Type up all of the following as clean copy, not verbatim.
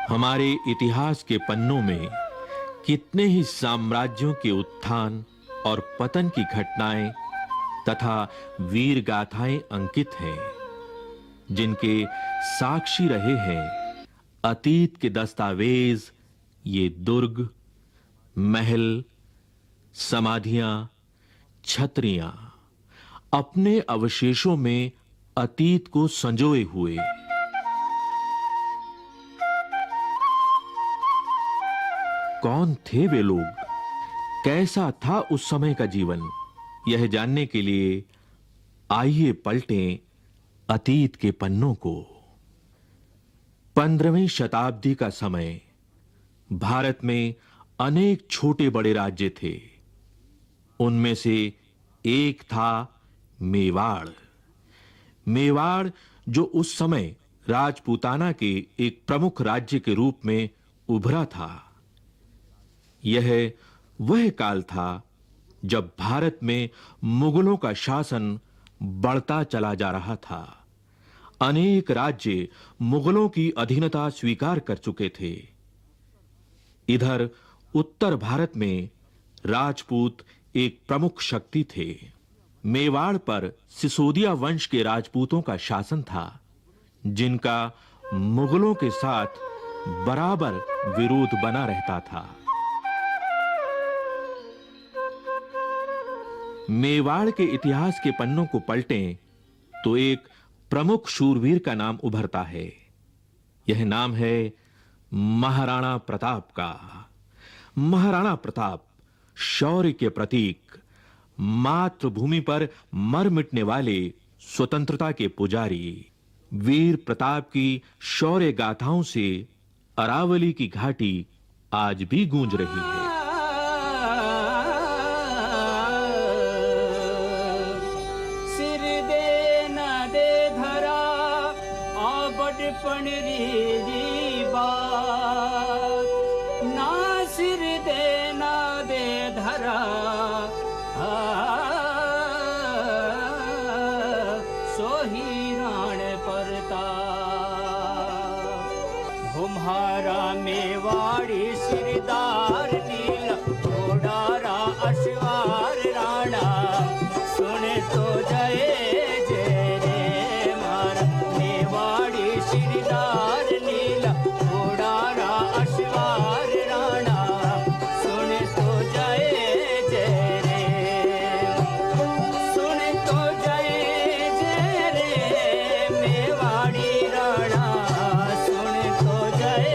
हमारे इतिहास के पन्नों में कितने ही साम्राज्यों के उत्थान और पतन की घटनाएं तथा वीर गाथाएं अंकित हैं, जिनके साक्षी रहे हैं अतीत के दस्तावेज, ये दुर्ग, महल, समाधियां, छतरियां अपने अवशेषों में अतीत को संजोए हुए। कौन थे वे लोग? कैसा था उस समय का जीवन? यह जानने के लिए आइए पलटें अतीत के पन्नों को। 15वीं शताब्दी का समय। भारत में अनेक छोटे बड़े राज्य थे। उनमें से एक था मेवाड़। मेवाड़ जो उस समय राजपूताना के एक प्रमुख राज्य के रूप में उभरा था। यह वह काल था जब भारत में मुगलों का शासन बढ़ता चला जा रहा था। अनेक राज्य मुगलों की अधीनता स्वीकार कर चुके थे। इधर उत्तर भारत में राजपूत एक प्रमुख शक्ति थे। मेवाड़ पर सिसोदिया वंश के राजपूतों का शासन था, जिनका मुगलों के साथ बराबर विरोध बना रहता था। मेवाड़ के इतिहास के पन्नों को पलटें तो एक प्रमुख शूरवीर का नाम उभरता है। यह नाम है महाराणा प्रताप का। महाराणा प्रताप शौर्य के प्रतीक, मातृभूमि पर मर मिटने वाले स्वतंत्रता के पुजारी। वीर प्रताप की शौर्य गाथाओं से अरावली की घाटी आज भी गूंज रही है। मेवाड़ी सिरदार नील घोड़ारा अश्वार राणा सुने तो जय जय रे मारा। मेवाड़ी सिरदार नील घोड़ारा अश्वार राणा सुने तो जय जय रे। सुने तो जय जय रे मेवाड़ी राणा सुने तो जय।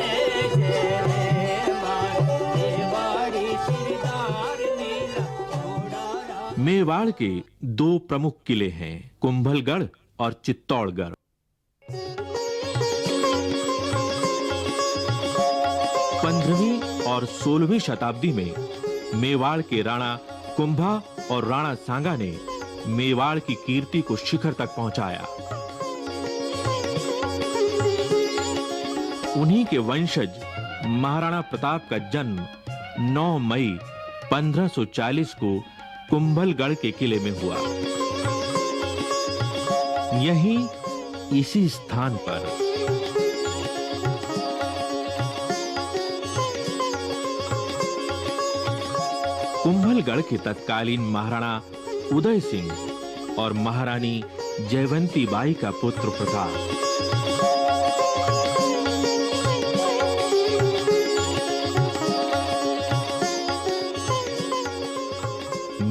मेवाड़ के दो प्रमुख किले हैं, कुंभलगढ़ और चित्तौड़गढ़। 15वीं और 16वीं शताब्दी में मेवाड़ के राणा कुंभा और राणा सांगा ने मेवाड़ की कीर्ति को शिखर तक पहुंचाया। उन्हीं के वंशज महाराणा प्रताप का जन्म 9 मई 1540 को कुंभलगढ़ के किले में हुआ। यहीं इसी स्थान पर कुंभलगढ़ के तत्कालीन महाराणा उदय सिंह और महारानी जयवंती बाई का पुत्र प्रताप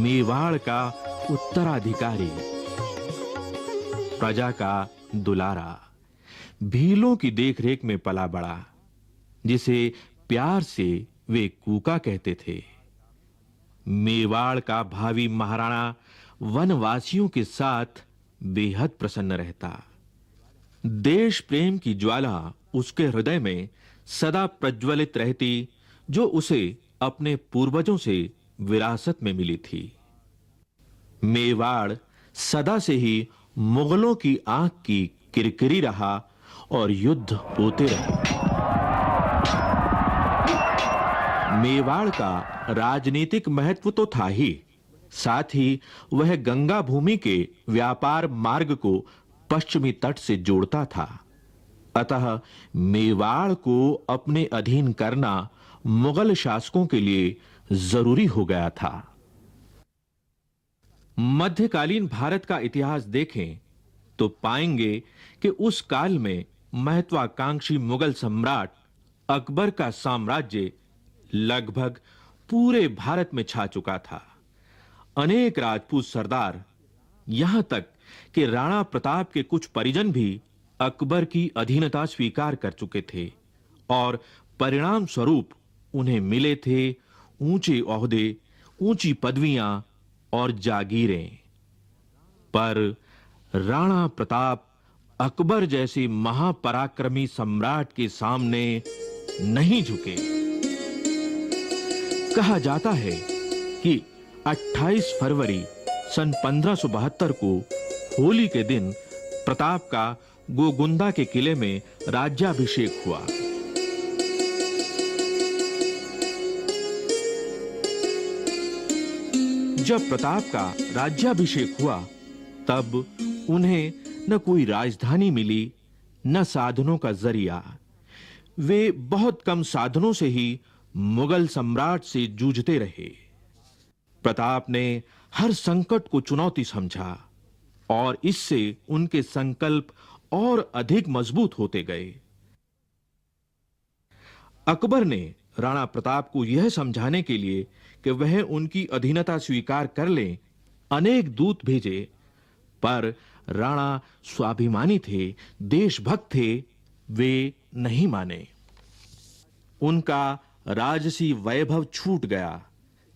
मेवाड़ का उत्तराधिकारी, प्रजा का दुलारा, भीलों की देखरेख में पला बड़ा, जिसे प्यार से वे कूका कहते थे। मेवाड़ का भावी महाराणा वनवासियों के साथ बेहद प्रसन्न रहता। देश प्रेम की ज्वाला उसके हृदय में सदा प्रज्वलित रहती, जो उसे अपने पूर्वजों से विरासत में मिली थी। मेवाड़ सदा से ही मुगलों की आंख की किरकिरी रहा और युद्ध होते रहे। मेवाड़ का राजनीतिक महत्व तो था ही, साथ ही वह गंगा भूमि के व्यापार मार्ग को पश्चिमी तट से जोड़ता था। अतः मेवाड़ को अपने अधीन करना मुगल शासकों के लिए जरूरी हो गया था। मध्यकालीन भारत का इतिहास देखें तो पाएंगे कि उस काल में महत्वाकांक्षी मुगल सम्राट अकबर का साम्राज्य लगभग पूरे भारत में छा चुका था। अनेक राजपूत सरदार, यहां तक कि राणा प्रताप के कुछ परिजन भी अकबर की अधीनता स्वीकार कर चुके थे और परिणाम स्वरूप उन्हें मिले थे ऊंचे ओहदे, ऊंची पदवियां और जागीरें। पर राणा प्रताप अकबर जैसे महापराक्रमी सम्राट के सामने नहीं झुके। कहा जाता है कि 28 फरवरी सन 1572 को होली के दिन प्रताप का गोगुंदा के किले में राज्याभिषेक हुआ। जब प्रताप का राज्याभिषेक हुआ तब उन्हें न कोई राजधानी मिली, न साधनों का जरिया। वे बहुत कम साधनों से ही मुगल सम्राट से जूझते रहे। प्रताप ने हर संकट को चुनौती समझा और इससे उनके संकल्प और अधिक मजबूत होते गए। अकबर ने राणा प्रताप को यह समझाने के लिए कि वह उनकी अधीनता स्वीकार कर लें, अनेक दूत भेजे, पर राणा स्वाभिमानी थे, देशभक्त थे, वे नहीं माने। उनका राजसी वैभव छूट गया,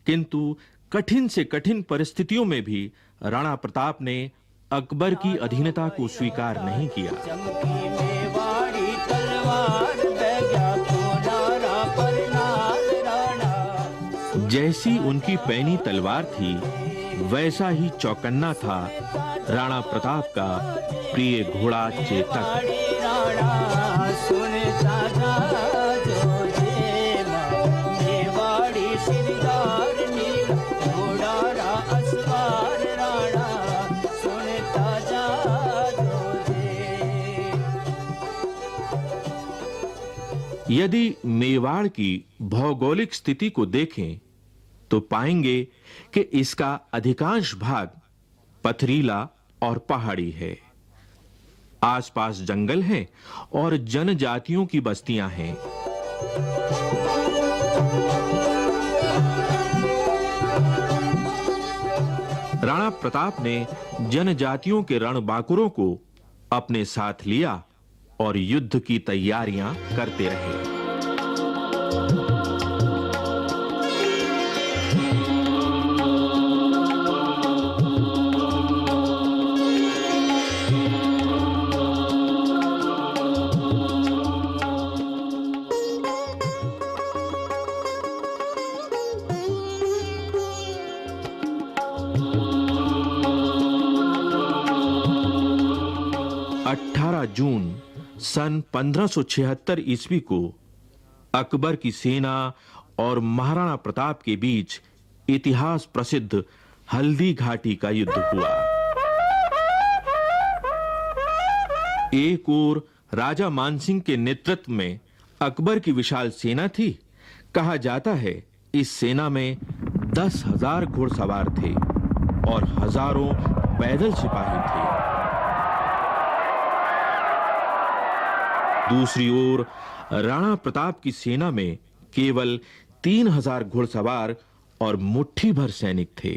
किंतु कठिन से कठिन परिस्थितियों में भी राणा प्रताप ने अकबर की अधीनता को स्वीकार नहीं किया। चमकी मेवाड़ी तलवार बैजा कोडारा पर नाल राणा। जैसी उनकी पैनी तलवार थी, वैसा ही चौकन्ना था राणा प्रताप का प्रिय घोड़ा चेतक। राणा सुनता जा जो जे मेवाड़ी सिरदार नील कोडारा असवार राणा सुनता जा जो जे। यदि मेवाड़ की भौगोलिक स्थिति को देखें तो पाएंगे कि इसका अधिकांश भाग पथरीला और पहाड़ी है। आसपास जंगल हैं और जनजातियों की बस्तियां हैं। राणा प्रताप ने जनजातियों के रणबांकुरों को अपने साथ लिया और युद्ध की तैयारियां करते रहे। जून सन 1576 ईस्वी को अकबर की सेना और महाराणा प्रताप के बीच इतिहास प्रसिद्ध हल्दी घाटी का युद्ध हुआ। एक ओर राजा मानसिंह के नेतृत्व में अकबर की विशाल सेना थी। कहा जाता है इस सेना में 10,000 घुड़सवार थे और हजारों पैदल सिपाही थे। दूसरी ओर राणा प्रताप की सेना में केवल 3,000 घुड़सवार और मुट्ठी भर सैनिक थे,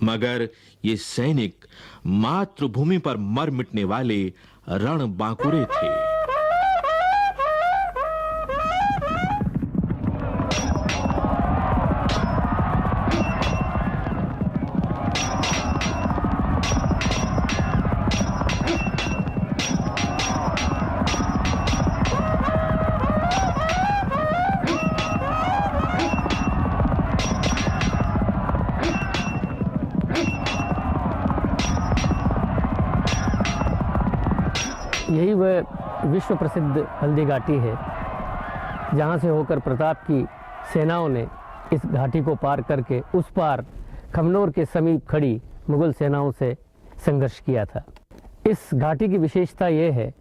मगर ये सैनिक मातृभूमि पर मर मिटने वाले रणबांकुरे थे। यही वह विश्व प्रसिद्ध हल्दी घाटी है जहाँ से होकर प्रताप की सेनाओं ने इस घाटी को पार करके उस पार खमनोर के समीप खड़ी मुगल सेनाओं से संघर्ष किया था। इस घाटी की विशेषता यह है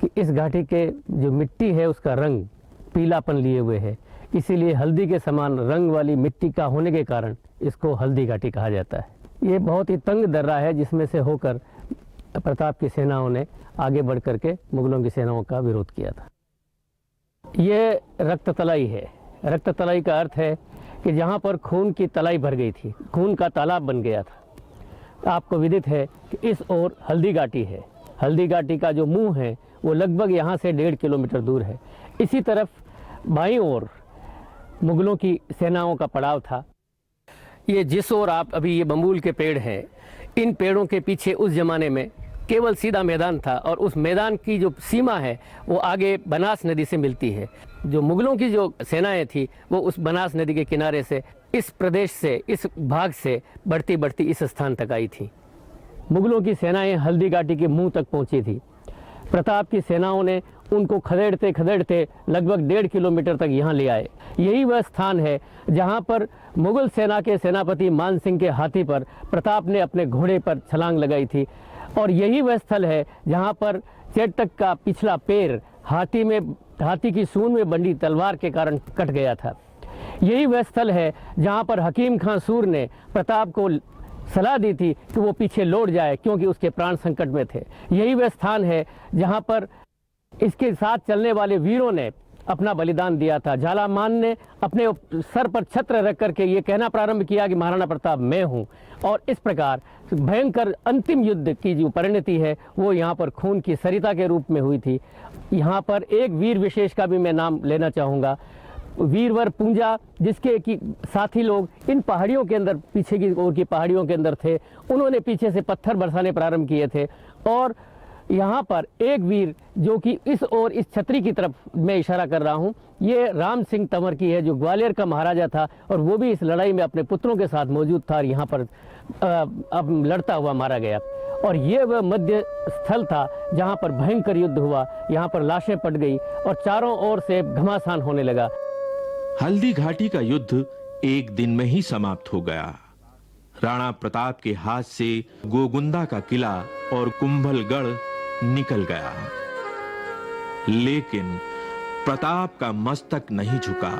कि इस घाटी के जो मिट्टी है उसका रंग पीलापन लिए हुए है, इसीलिए हल्दी के समान रंग वाली मिट्टी का होने के कारण इसको हल्दी घाटी कहा जाता है। ये बहुत ही तंग दर्रा है जिसमें से होकर प्रताप की सेनाओं ने आगे बढ़ करके मुगलों की सेनाओं का विरोध किया था। ये रक्त तलाई है। रक्त तलाई का अर्थ है कि जहाँ पर खून की तलाई भर गई थी, खून का तालाब बन गया था। आपको विदित है कि इस ओर हल्दी घाटी है। हल्दी घाटी का जो मुंह है वो लगभग यहाँ से 1.5 किलोमीटर दूर है। इसी तरफ बाईं ओर मुगलों की सेनाओं का पड़ाव था। ये जिस ओर आप अभी ये बम्बूल के पेड़ हैं, इन पेड़ों के पीछे उस ज़माने में केवल सीधा मैदान था और उस मैदान की जो सीमा है वो आगे बनास नदी से मिलती है। जो मुगलों की जो सेनाएं थी वो उस बनास नदी के किनारे से इस प्रदेश से, इस भाग से बढ़ती बढ़ती इस स्थान तक आई थी। मुगलों की सेनाएं हल्दी घाटी के मुंह तक पहुंची थी। प्रताप की सेनाओं ने उनको खदेड़ते खदेड़ते लगभग 1.5 किलोमीटर तक यहाँ ले आए। यही वह स्थान है जहाँ पर मुगल सेना के सेनापति मान सिंह के हाथी पर प्रताप ने अपने घोड़े पर छलांग लगाई थी, और यही वह स्थल है जहाँ पर चेटक का पिछला पैर हाथी की सूंड में बंधी तलवार के कारण कट गया था। यही वह स्थल है जहाँ पर हकीम खां सूर ने प्रताप को सलाह दी थी कि वो पीछे लौट जाए क्योंकि उसके प्राण संकट में थे। यही वह स्थान है जहाँ पर इसके साथ चलने वाले वीरों ने अपना बलिदान दिया था। झालामान ने अपने सर पर छत्र रख करके ये कहना प्रारंभ किया कि महाराणा प्रताप मैं हूँ, और इस प्रकार भयंकर अंतिम युद्ध की जो परिणति है वो यहाँ पर खून की सरिता के रूप में हुई थी। यहाँ पर एक वीर विशेष का भी मैं नाम लेना चाहूँगा, वीरवर पूंजा, जिसके कि साथी लोग इन पहाड़ियों के अंदर, पीछे की ओर की पहाड़ियों के अंदर थे। उन्होंने पीछे से पत्थर बरसाने प्रारंभ किए थे, और यहाँ पर एक वीर जो कि इस ओर इस छतरी की तरफ मैं इशारा कर रहा हूँ, ये राम सिंह तंवर की है, जो ग्वालियर का महाराजा था और वो भी इस लड़ाई में अपने पुत्रों के साथ मौजूद था और यहाँ पर अब लड़ता हुआ मारा गया। और ये वह मध्य स्थल था जहाँ पर भयंकर युद्ध हुआ। यहाँ पर लाशें पट गई और चारों ओर से घमासान होने लगा। हल्दी घाटी का युद्ध एक दिन में ही समाप्त हो गया। राणा प्रताप के हाथ से गोगुंदा का किला और कुंभलगढ़ निकल गया, लेकिन प्रताप का मस्तक नहीं झुका।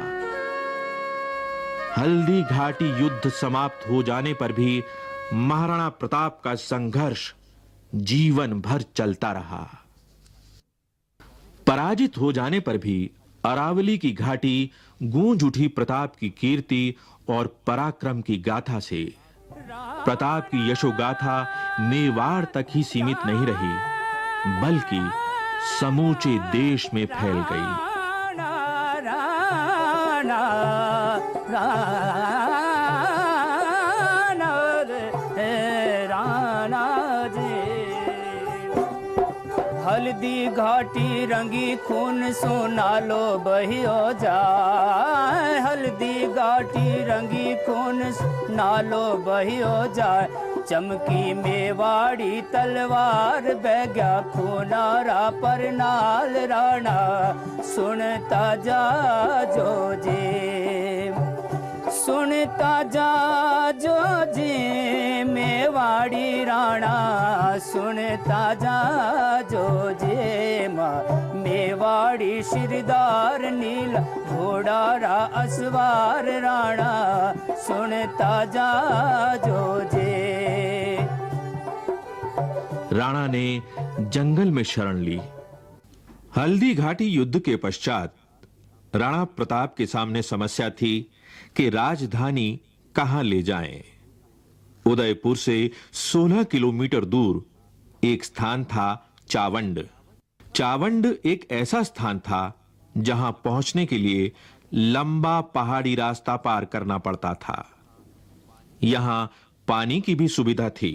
हल्दी घाटी युद्ध समाप्त हो जाने पर भी महाराणा प्रताप का संघर्ष जीवन भर चलता रहा। पराजित हो जाने पर भी अरावली की घाटी गूंज उठी प्रताप की कीर्ति और पराक्रम की गाथा से। प्रताप की यशोगाथा मेवाड़ तक ही सीमित नहीं रही, बल्कि समूचे देश में फैल गई। हल्दी घाटी रंगी खून सोना लो बहियो जाए। हल्दी घाटी रंगी खून नालो बहियो जाए। चमकी मेवाड़ी तलवार बहग्या खूनारा पर नाल राणा सुनता जा जो जे, सुनता जा जो जे मेवाड़ी राणा सुनता जा जो जे माँ मेवाड़ी शिरदार नील घोड़ारा असवार राणा सुनता जा जो जे। राणा ने जंगल में शरण ली। हल्दी घाटी युद्ध के पश्चात राणा प्रताप के सामने समस्या थी कि राजधानी कहां ले जाएं। उदयपुर से 16 किलोमीटर दूर एक स्थान था चावंड। चावंड एक ऐसा स्थान था जहां पहुंचने के लिए लंबा पहाड़ी रास्ता पार करना पड़ता था। यहां पानी की भी सुविधा थी।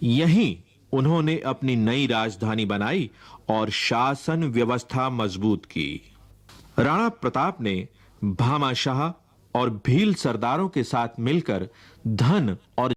यहीं उन्होंने अपनी नई राजधानी बनाई और शासन व्यवस्था मजबूत की। राणा प्रताप ने भामाशाह और भील सरदारों के साथ मिलकर धन और